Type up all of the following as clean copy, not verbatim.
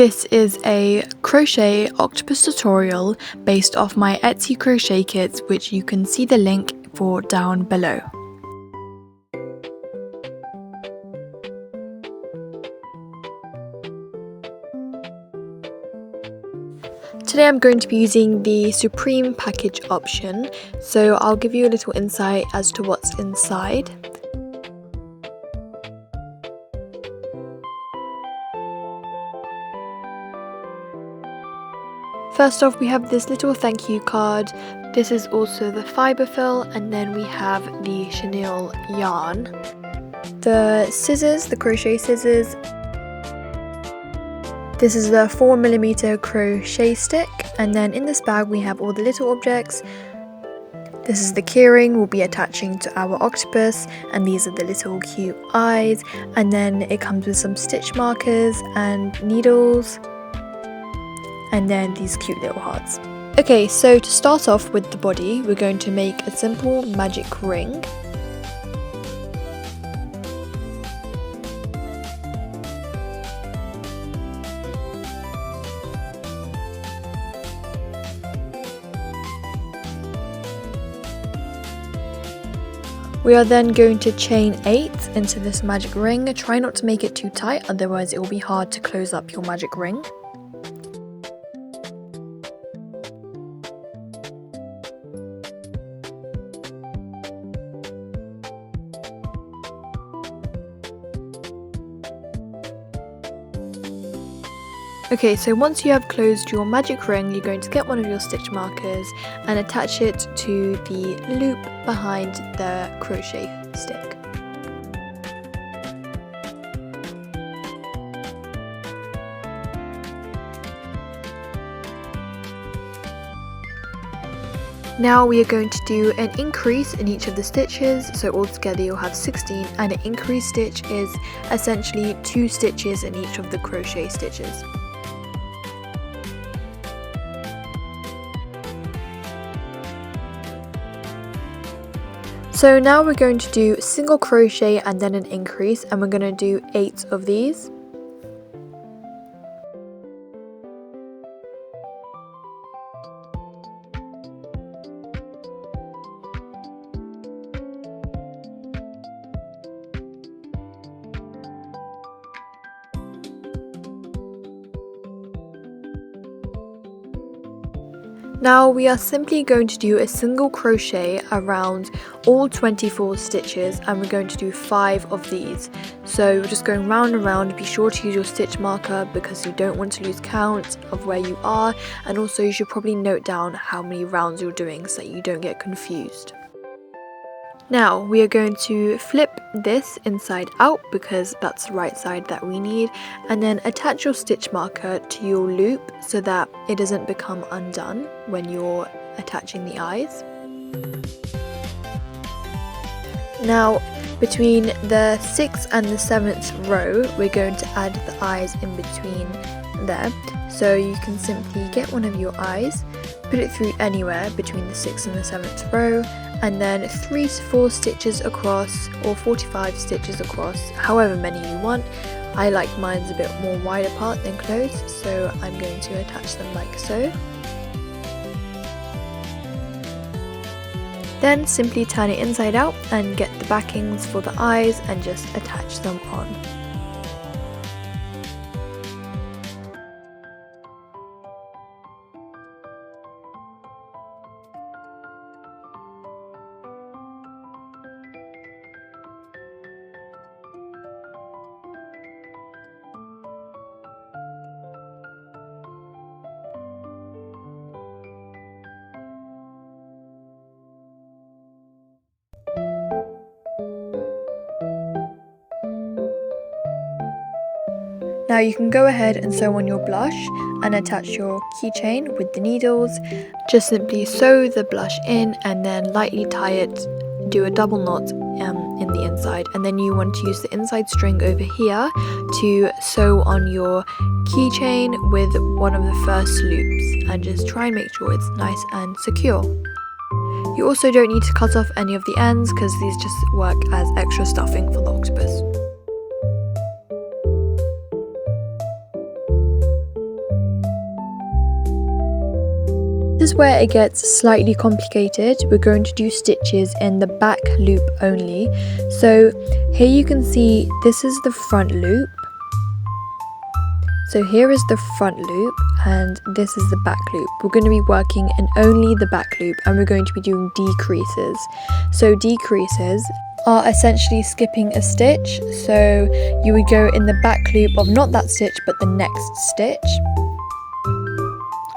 This is a crochet octopus tutorial based off my Etsy crochet kits, which you can see the link for down below. Today I'm going to be using the Supreme package option, so I'll give you a little insight as to what's inside. First off, we have this little thank you card. This is also the fibre fill, and then we have the chenille yarn. The scissors, the crochet scissors. This is the 4mm crochet stick, and then in this bag we have all the little objects. This is the keyring we'll be attaching to our octopus, and these are the little cute eyes, and then it comes with some stitch markers and needles, and then these cute little hearts. Okay, so to start off with the body, we're going to make a simple magic ring. We are then going to chain 8 into this magic ring. Try not to make it too tight, otherwise it will be hard to close up your magic ring. Okay, so once you have closed your magic ring, you're going to get one of your stitch markers and attach it to the loop behind the crochet stick. Now we are going to do an increase in each of the stitches, so altogether you'll have 16, and an increase stitch is essentially 2 stitches in each of the crochet stitches. So now we're going to do single crochet and then an increase, and we're going to do 8 of these. Now we are simply going to do a single crochet around all 24 stitches, and we're going to do 5 of these. So we're just going round and round. Be sure to use your stitch marker because you don't want to lose count of where you are, and also you should probably note down how many rounds you're doing so that you don't get confused. Now we are going to flip this inside out because that's the right side that we need, and then attach your stitch marker to your loop so that it doesn't become undone when you're attaching the eyes. Now between the 6th and the 7th row we're going to add the eyes in between there, so you can simply get one of your eyes, put it through anywhere between the 6th and the 7th row, and then 3 to 4 stitches across, or 45 stitches across, however many you want. I like mine's a bit more wide apart than close, so I'm going to attach them like so. Then simply turn it inside out and get the backings for the eyes and just attach them on. Now you can go ahead and sew on your blush and attach your keychain with the needles. Just simply sew the blush in and then lightly tie it, do a double knot in the inside, and then you want to use the inside string over here to sew on your keychain with one of the first loops, and just try and make sure it's nice and secure. You also don't need to cut off any of the ends because these just work as extra stuffing for the octopus. This is where it gets slightly complicated. We're going to do stitches in the back loop only. So here you can see this is the front loop. So here is the front loop and this is the back loop. We're going to be working in only the back loop and we're going to be doing decreases. So decreases are essentially skipping a stitch. So you would go in the back loop of not that stitch but the next stitch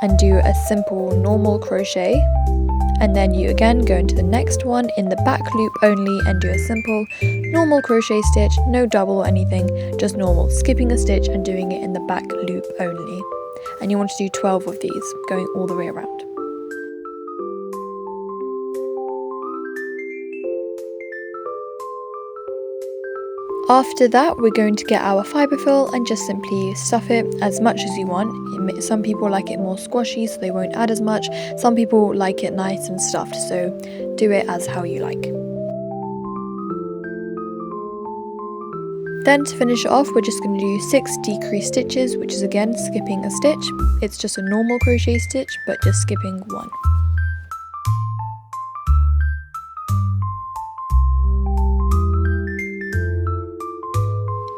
and do a simple normal crochet, and then you again go into the next one in the back loop only and do a simple normal crochet stitch, no double or anything, just normal, skipping a stitch and doing it in the back loop only. And you want to do 12 of these going all the way around. After that, we're going to get our fibre fill and just simply stuff it as much as you want. Some people like it more squashy, so they won't add as much. Some people like it nice and stuffed, so do it as how you like. Then to finish it off, we're just going to do 6 decrease stitches, which is again skipping a stitch. It's just a normal crochet stitch, but just skipping one.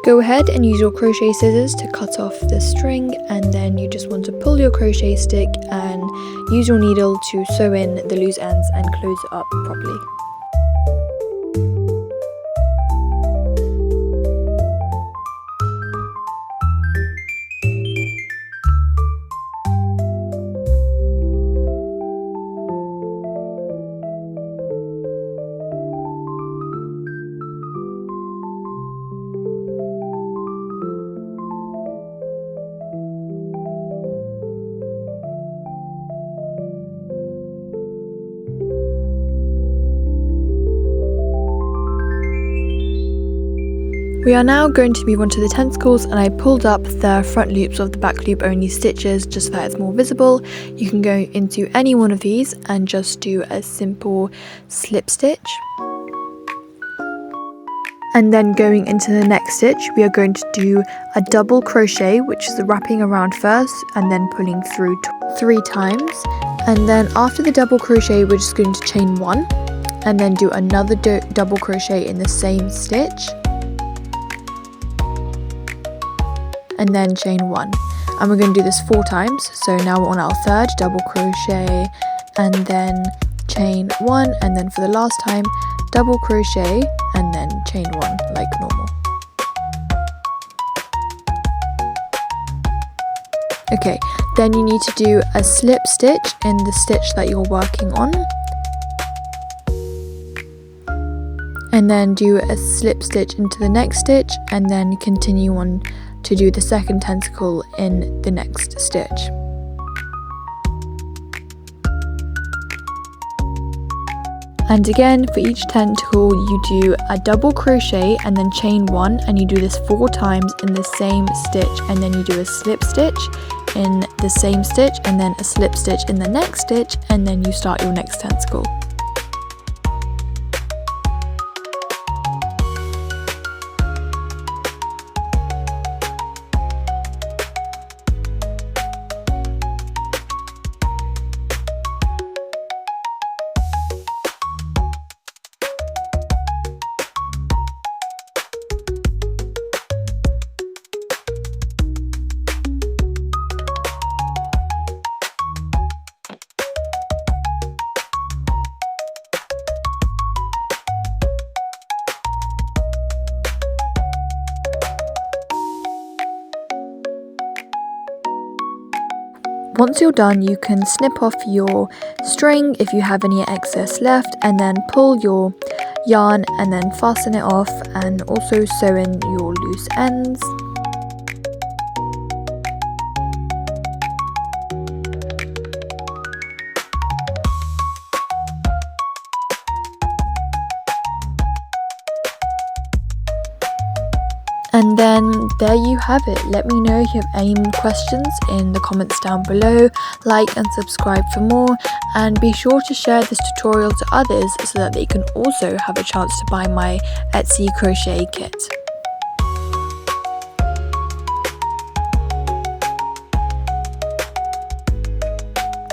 Go ahead and use your crochet scissors to cut off the string, and then you just want to pull your crochet stick and use your needle to sew in the loose ends and close it up properly. We are now going to move on to the tentacles, and I pulled up the front loops of the back loop only stitches just so that it's more visible. You can go into any one of these and just do a simple slip stitch. And then going into the next stitch, we are going to do a double crochet, which is wrapping around first and then pulling through 3 times. And then after the double crochet, we're just going to chain 1 and then do another double crochet in the same stitch. And then chain 1, and we're going to do this 4 times. So now we're on our 3rd double crochet and then chain 1, and then for the last time double crochet and then chain 1 like normal. Okay, then you need to do a slip stitch in the stitch that you're working on, and then do a slip stitch into the next stitch, and then continue on to do the second tentacle in the next stitch. And again, for each tentacle you do a double crochet and then chain 1, and you do this 4 times in the same stitch, and then you do a slip stitch in the same stitch and then a slip stitch in the next stitch, and then you start your next tentacle. Once you're done, you can snip off your string if you have any excess left, and then pull your yarn and then fasten it off, and also sew in your loose ends. And then there you have it. Let me know if you have any more questions in the comments down below. Like and subscribe for more, and be sure to share this tutorial to others so that they can also have a chance to buy my Etsy crochet kit.